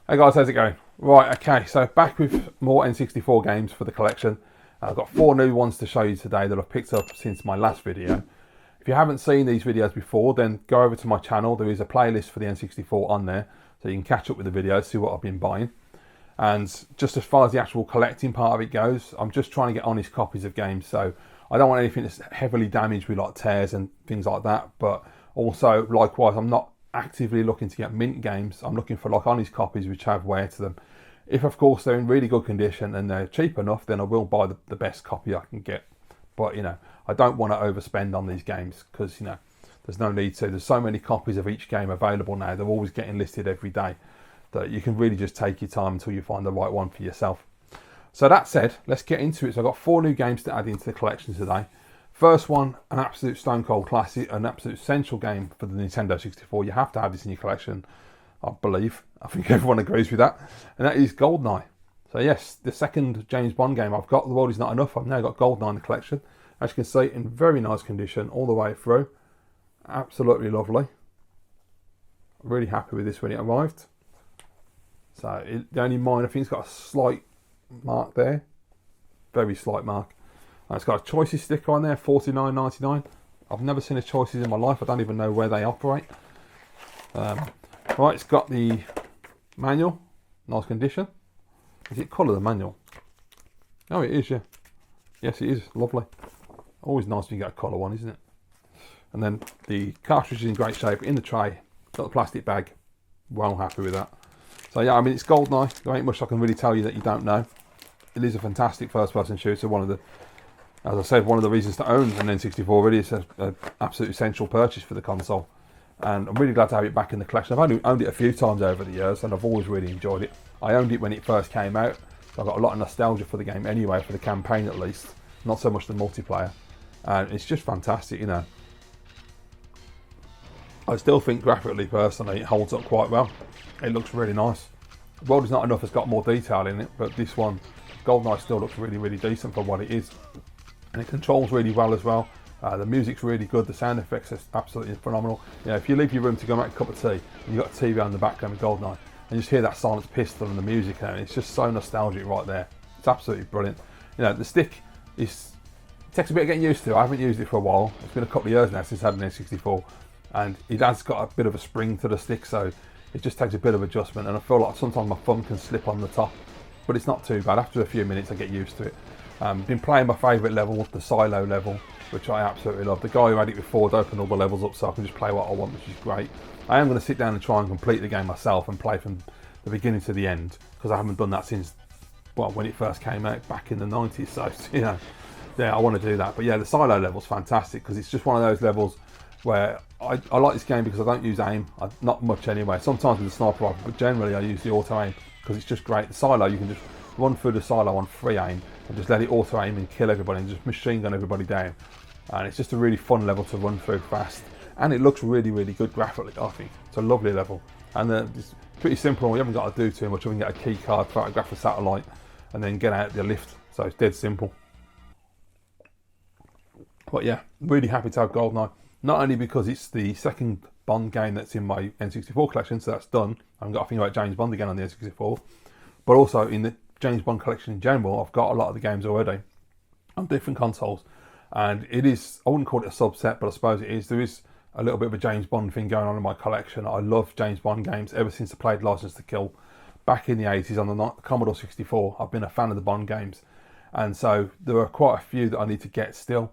Hey guys, how's it going? Right, okay, so back with more N64 games for the collection. I've got 4 new ones to show you today that I've picked up since my last video. If you haven't seen these videos before, then go over to my channel. There is a playlist for the N64 on there, so you can catch up with the videos, see what I've been buying. And just as far as the actual collecting part of it goes, I'm just trying to get honest copies of games, so I don't want anything that's heavily damaged with like tears and things like that, but also likewise I'm not actively looking to get mint games. I'm looking for like honest copies which have wear to them. If of course they're in really good condition and they're cheap enough, then I will buy the best copy I can get. But you know, I don't want to overspend on these games because you know there's no need to. There's so many copies of each game available now. They're always getting listed every day that you can really just take your time until you find the right one for yourself. So that said, let's get into it. So I've got 4 new games to add into the collection today. First one, an absolute stone cold classic, an absolute essential game for the Nintendo 64. You have to have this in your collection, I believe. I think everyone agrees with that. And that is GoldenEye. So yes, the second James Bond game I've got. The world is not enough. I've now got GoldenEye in the collection. As you can see, in very nice condition all the way through. Absolutely lovely. Really happy with this when it arrived. So the only minor thing, it's got a slight mark there. Very slight mark. And it's got a choices sticker on there, $49.99. I've never seen a choices in my life. I don't even know where they operate. Right, it's got the manual, nice condition. Is it colour, the manual? Oh, it is, yeah. Yes, it is, lovely. Always nice when you get a colour one, isn't it? And then the cartridge is in great shape, in the tray. Got the plastic bag. Well happy with that. So yeah, I mean, it's GoldenEye. There ain't much I can really tell you that you don't know. It is a fantastic first-person shooter, as I said, one of the reasons to own an N64 really is an absolute essential purchase for the console. And I'm really glad to have it back in the collection. I've only owned it a few times over the years and I've always really enjoyed it. I owned it when it first came out, so I've got a lot of nostalgia for the game anyway, for the campaign at least. Not so much the multiplayer. And it's just fantastic, you know. I still think graphically, personally, it holds up quite well. It looks really nice. The World Is Not Enough has got more detail in it, but this one, GoldenEye, still looks really, really decent for what it is. And it controls really well as well. The music's really good. The sound effects are absolutely phenomenal. You know, if you leave your room to go make a cup of tea and you've got a TV on the background with GoldenEye and you just hear that silenced pistol and the music and it's just so nostalgic right there. It's absolutely brilliant. You know, the stick it takes a bit of getting used to. I haven't used it for a while. It's been a couple of years now since I had an N64 and it has got a bit of a spring to the stick, so it just takes a bit of adjustment and I feel like sometimes my thumb can slip on the top, but it's not too bad. After a few minutes I get used to it. Been playing my favourite level, the silo level, which I absolutely love. The guy who had it before had opened all the levels up so I can just play what I want, which is great. I am going to sit down and try and complete the game myself and play from the beginning to the end, because I haven't done that since, well, when it first came out back in the 90s, so, you know, yeah, I want to do that. But yeah, the silo level's fantastic, because it's just one of those levels where I like this game because I don't use aim, not much anyway. Sometimes with the sniper rifle, but generally I use the auto aim, because it's just great. The silo, you can just run through the silo on free aim and just let it auto aim and kill everybody and just machine gun everybody down. And it's just a really fun level to run through fast. And it looks really, really good graphically, I think. It's a lovely level. And it's pretty simple. We haven't got to do too much. We can get a key card, photograph a satellite, and then get out the lift. So it's dead simple. But yeah, really happy to have GoldenEye. Not only because it's the second Bond game that's in my N64 collection, so that's done. I haven't got to think about James Bond again on the N64. But also in the James Bond collection in general, I've got a lot of the games already on different consoles. And it is, I wouldn't call it a subset, but I suppose it is. There is a little bit of a James Bond thing going on in my collection. I love James Bond games ever since I played License to Kill back in the 80s on the Commodore 64. I've been a fan of the Bond games. And so there are quite a few that I need to get still.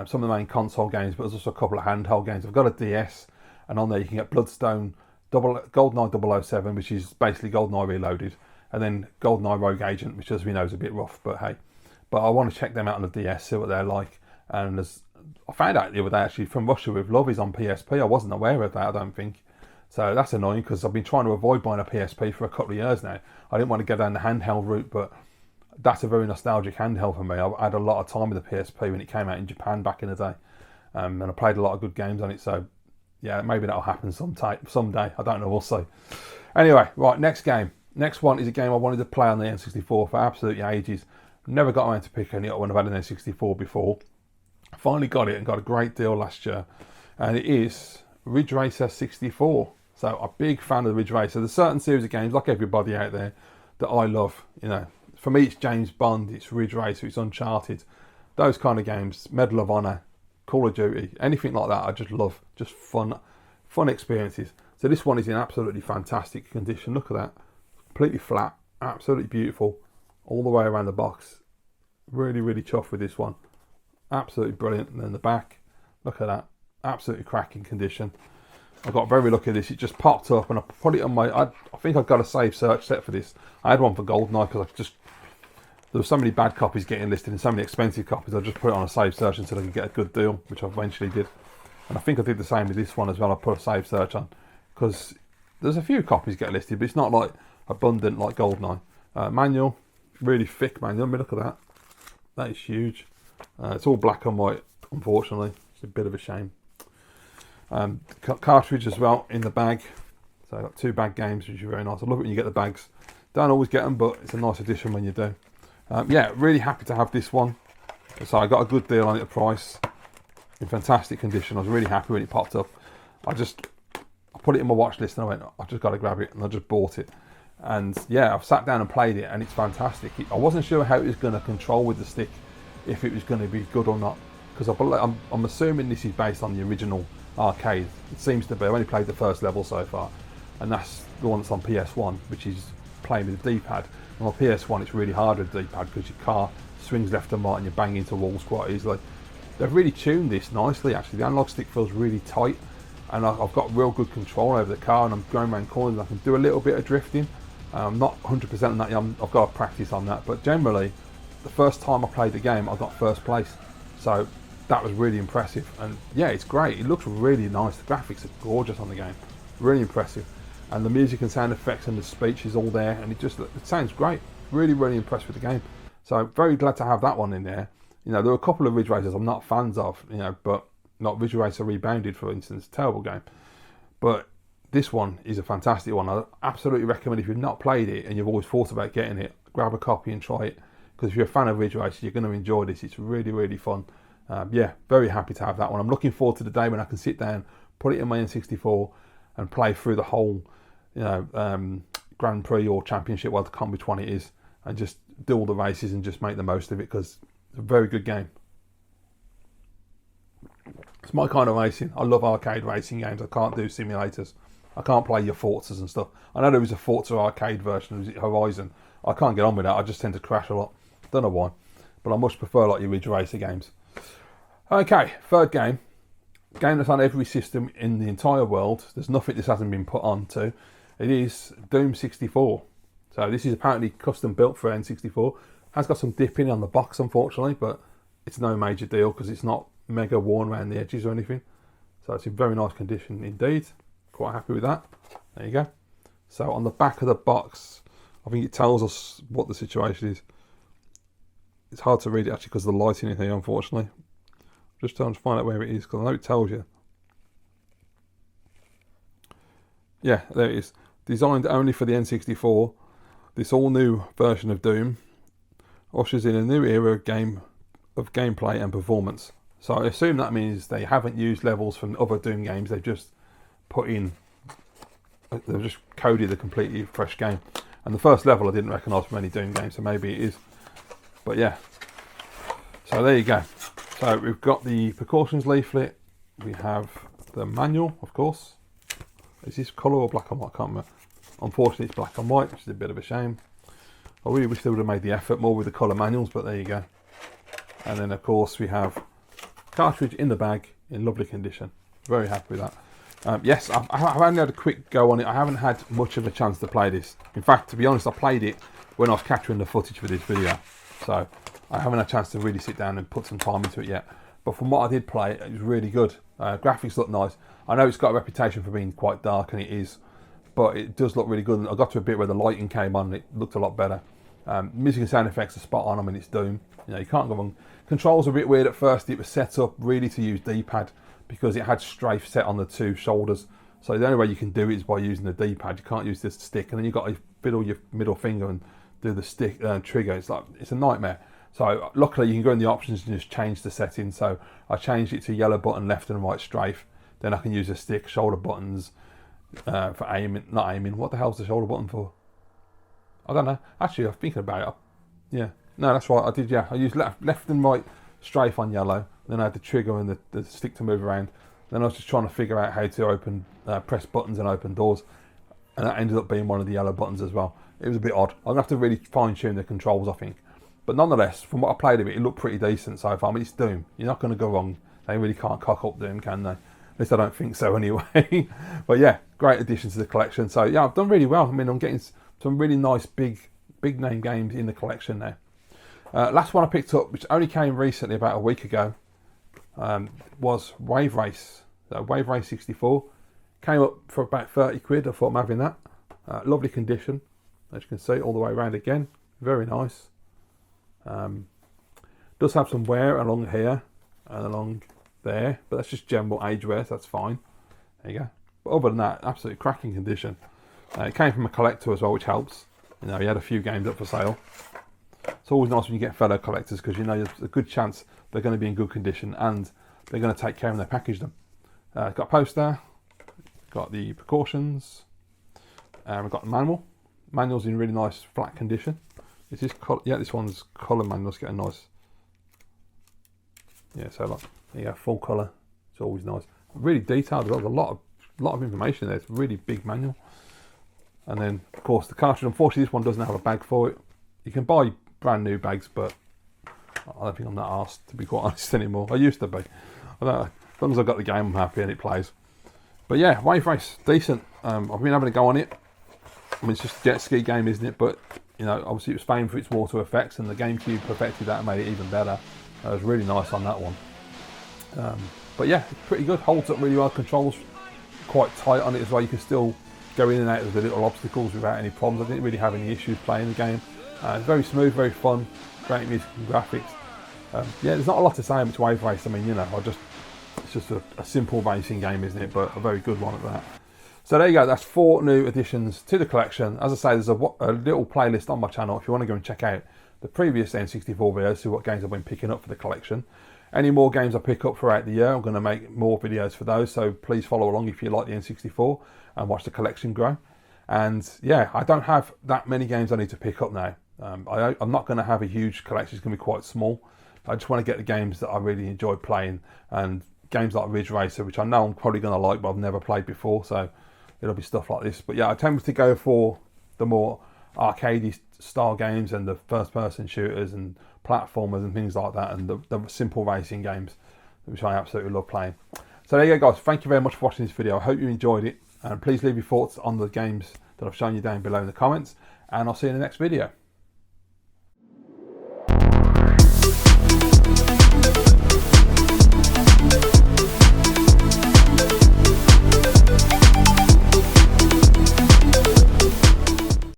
Some of the main console games, but there's also a couple of handheld games. I've got a DS, and on there you can get Bloodstone, GoldenEye 007, which is basically GoldenEye Reloaded, and then GoldenEye Rogue Agent, which as we know is a bit rough, but hey. But I want to check them out on the DS, see what they're like. And I found out the other day actually, From Russia with Love is on PSP. I wasn't aware of that, I don't think. So that's annoying because I've been trying to avoid buying a PSP for a couple of years now. I didn't want to go down the handheld route, but that's a very nostalgic handheld for me. I had a lot of time with the PSP when it came out in Japan back in the day. And I played a lot of good games on it. So yeah, maybe that'll happen someday. I don't know, we'll see. Anyway, right, next game. Next one is a game I wanted to play on the N64 for absolutely ages. Never got around to picking it up when I've had an N64 before. I finally got it and got a great deal last year. And it is Ridge Racer 64. So So a big fan of the Ridge Racer. There's certain series of games, like everybody out there, that I love. You know, for me it's James Bond, it's Ridge Racer, it's Uncharted. Those kind of games, Medal of Honor, Call of Duty, anything like that I just love. Just fun experiences. So this one is in absolutely fantastic condition. Look at that. Completely flat, absolutely beautiful, all the way around the box. Really, really chuffed with this one. Absolutely brilliant. And then the back, look at that. Absolutely cracking condition. I got very lucky with this. It just popped up and I put it on my... I think I've got a save search set for this. I had one for GoldenEye because there were so many bad copies getting listed and so many expensive copies. I just put it on a save search until I could get a good deal, which I eventually did. And I think I did the same with this one as well. I put a save search on because there's a few copies get listed, but it's not like abundant like GoldenEye. Manual, really thick manual. I mean, look at that. That is huge. It's all black and white, unfortunately. It's a bit of a shame. Cartridge as well in the bag. So I've got 2 bag games, which is very nice. I love it when you get the bags. Don't always get them, but it's a nice addition when you do. Yeah, really happy to have this one. So I got a good deal on it, the price. In fantastic condition. I was really happy when it popped up. I put it in my watch list and I went, I've just got to grab it, and I just bought it. And yeah, I've sat down and played it and it's fantastic. I wasn't sure how it was going to control with the stick, if it was going to be good or not, because I'm assuming this is based on the original arcade. It seems to be. I've only played the first level so far, and that's the one that's on PS1, which is playing with the D-pad. And on PS1 it's really hard with the D-pad because your car swings left and right and you bang into walls quite easily. They've really tuned this nicely actually. The analog stick feels really tight and I've got real good control over the car, and I'm going around corners and I can do a little bit of drifting. I'm not 100% on that, I've got to practice on that, but generally the first time I played the game I got first place, so that was really impressive. And yeah, it's great, it looks really nice, the graphics are gorgeous on the game, really impressive, and the music and sound effects and the speech is all there, and it sounds great. Really, really impressed with the game. So very glad to have that one in there. You know, there are a couple of Ridge Racers I'm not fans of, you know, but not Ridge Racer Rebounded, for instance, terrible game, but this one is a fantastic one. I absolutely recommend, if you've not played it and you've always thought about getting it, grab a copy and try it, because if you're a fan of Ridge Racer, you're going to enjoy this. It's really, really fun. Yeah, very happy to have that one. I'm looking forward to the day when I can sit down, put it in my N64 and play through the whole, you know, Grand Prix or Championship, well, I can't which one it is, and just do all the races and just make the most of it, because it's a very good game. It's my kind of racing. I love arcade racing games. I can't do simulators. I can't play your Forzas and stuff. I know there was a Forza arcade version, was it Horizon? I can't get on with that. I just tend to crash a lot. Don't know why, but I much prefer like your Ridge Racer games. Okay, third game. Game that's on every system in the entire world. There's nothing this hasn't been put on to. It is Doom 64. So this is apparently custom built for N64. Has got some dipping on the box, unfortunately, but it's no major deal because it's not mega worn around the edges or anything. So it's in very nice condition indeed. Quite happy with that. There you go. So on the back of the box, I think it tells us what the situation is. It's hard to read it actually because of the lighting in here, unfortunately. Just trying to find out where it is, because I know it tells you. Yeah, there it is. Designed only for the N64, this all-new version of Doom ushers in a new era of gameplay and performance. So I assume that means they haven't used levels from other Doom games. They've just they've just coded a completely fresh game. And the first level I didn't recognise from any Doom game, so maybe it is. But yeah. So there you go. So we've got the precautions leaflet. We have the manual, of course. Is this colour or black and white? I can't remember. Unfortunately, it's black and white, which is a bit of a shame. I really wish they would have made the effort more with the colour manuals, but there you go. And then, of course, we have cartridge in the bag in lovely condition. Very happy with that. Yes, I've only had a quick go on it. I haven't had much of a chance to play this. In fact, to be honest, I played it when I was capturing the footage for this video. So I haven't had a chance to really sit down and put some time into it yet. But from what I did play, it was really good. Graphics look nice. I know it's got a reputation for being quite dark, and it is. But it does look really good. And I got to a bit where the lighting came on and it looked a lot better. Music and sound effects are spot on. I mean, it's Doom. You know, you can't go wrong. Controls are a bit weird at first. It was set up really to use D-pad because it had strafe set on the two shoulders. So the only way you can do it is by using the D-pad. You can't use this stick, and then you've got to fiddle your middle finger and do the stick trigger. It's a nightmare. So luckily you can go in the options and just change the settings. So I changed it to yellow button, left and right strafe. Then I can use the stick, shoulder buttons, for aiming, not aiming. What the hell's the shoulder button for? I don't know. Actually, I'm thinking about it. Yeah, no, that's right. I did. Yeah, I used left and right strafe on yellow. Then I had the trigger and the stick to move around. Then I was just trying to figure out how to press buttons and open doors, and that ended up being one of the yellow buttons as well. It was a bit odd. I'm gonna have to really fine tune the controls, I think. But nonetheless, from what I played of it, it looked pretty decent so far. I mean, it's Doom. You're not going to go wrong. They really can't cock up Doom, can they? At least I don't think so anyway. But yeah, great addition to the collection. So yeah, I've done really well. I mean, I'm getting some really nice big name games in the collection now. Last one I picked up, which only came recently, about a week ago, was Wave Race. So Wave Race 64. Came up for about 30 quid. I thought I'm having that. Lovely condition, as you can see, all the way around again. Very nice. Does have some wear along here and along there, but that's just general age wear, so that's fine. There you go. But other than that, absolutely cracking condition. It came from a collector as well, which helps. You know, he had a few games up for sale. It's always nice when you get fellow collectors, because you know there's a good chance they're going to be in good condition and they're going to take care when they package them. Got a poster, got the precautions, we've got the manual. Manual's in really nice flat condition. Is this yeah, this one's colour manual's getting nice. Yeah, so like, there you go, full colour. It's always nice. Really detailed. There's a lot of information there. It's a really big manual. And then, of course, the cartridge. Unfortunately, this one doesn't have a bag for it. You can buy brand new bags, but I don't think I'm that arsed, to be quite honest, anymore. I used to be. I don't know. As long as I've got the game, I'm happy and it plays. But yeah, Wave Race, decent. I've been having a go on it. I mean, it's just a jet ski game, isn't it? But you know, obviously it was famed for its water effects, and the GameCube perfected that and made it even better. It was really nice on that one. But yeah, it's pretty good. Holds up really well. Controls quite tight on it as well. You can still go in and out of the little obstacles without any problems. I didn't really have any issues playing the game. It's very smooth, very fun, great music and graphics. Yeah, there's not a lot to say about Wave Race. I mean, you know, it's just a simple racing game, isn't it? But a very good one at that. So there you go, that's 4 new additions to the collection. As I say, there's a little playlist on my channel if you want to go and check out the previous N64 videos, see what games I've been picking up for the collection. Any more games I pick up throughout the year, I'm going to make more videos for those, so please follow along if you like the N64 and watch the collection grow. And yeah, I don't have that many games I need to pick up now. I'm not going to have a huge collection, it's going to be quite small. I just want to get the games that I really enjoy playing, and games like Ridge Racer, which I know I'm probably going to like, but I've never played before, so it'll be stuff like this. But yeah, I tend to go for the more arcadey style games and the first person shooters and platformers and things like that, and the simple racing games, which I absolutely love playing. So there you go, guys. Thank you very much for watching this video. I hope you enjoyed it, and please leave your thoughts on the games that I've shown you down below in the comments, and I'll see you in the next video.